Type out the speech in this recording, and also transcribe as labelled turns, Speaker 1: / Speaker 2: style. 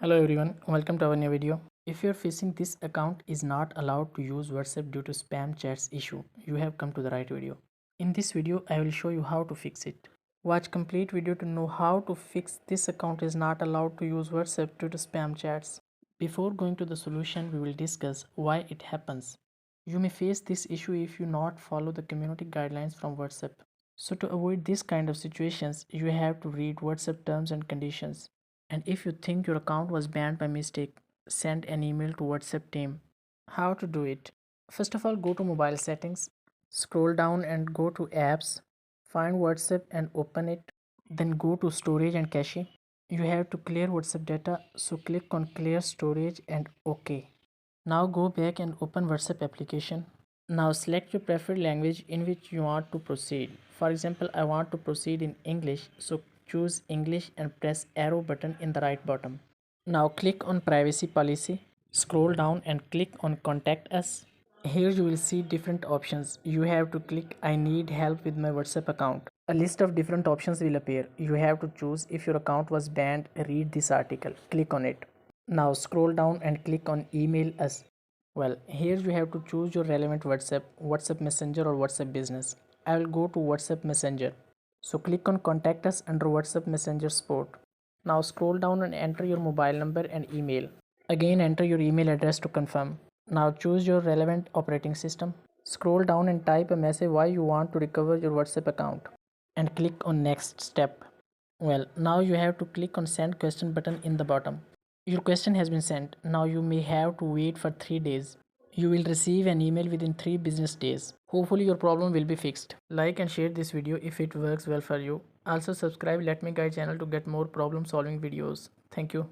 Speaker 1: Hello everyone, welcome to our new video. If you're facing this account is not allowed to use WhatsApp due to spam chats issue, you have come to the right video. In this video, I will show you how to fix it. Watch complete video to know how to fix this account is not allowed to use WhatsApp due to spam chats. Before going to the solution, we will discuss why it happens. You may face this issue if you not follow the community guidelines from WhatsApp. So to avoid this kind of situations, you have to read WhatsApp terms and conditions. And if you think your account was banned by mistake, send an email to WhatsApp team. How to do it? First of all, go to mobile settings, scroll down and go to apps, find WhatsApp and open it. Then go to storage and cache. You have to clear WhatsApp data, so click on clear storage and OK. Now go back and open WhatsApp application. Now select your preferred language in which you want to proceed. For example, I want to proceed in English, so choose English and press arrow button in the right bottom. Now click on privacy policy, scroll down and click on contact us. Here you will see different options. You have to click I need help with my WhatsApp account. A list of different options will appear. You have to choose if your account was banned, read this article, click on it. Now scroll down and click on email us. Well, here you have to choose your relevant WhatsApp Messenger or WhatsApp Business. I will go to WhatsApp Messenger. So click on contact us under WhatsApp Messenger support. Now scroll down and enter your mobile number and email. Again enter your email address to confirm. Now choose your relevant operating system. Scroll down and type a message why you want to recover your WhatsApp account and click on next step. Well, now you have to click on send question button in the bottom. Your question has been sent. Now you may have to wait for 3 days. You will receive an email within 3 business days. Hopefully your problem will be fixed. Like and share this video if it works well for you. Also subscribe Let Me Guide channel to get more problem solving videos. Thank you.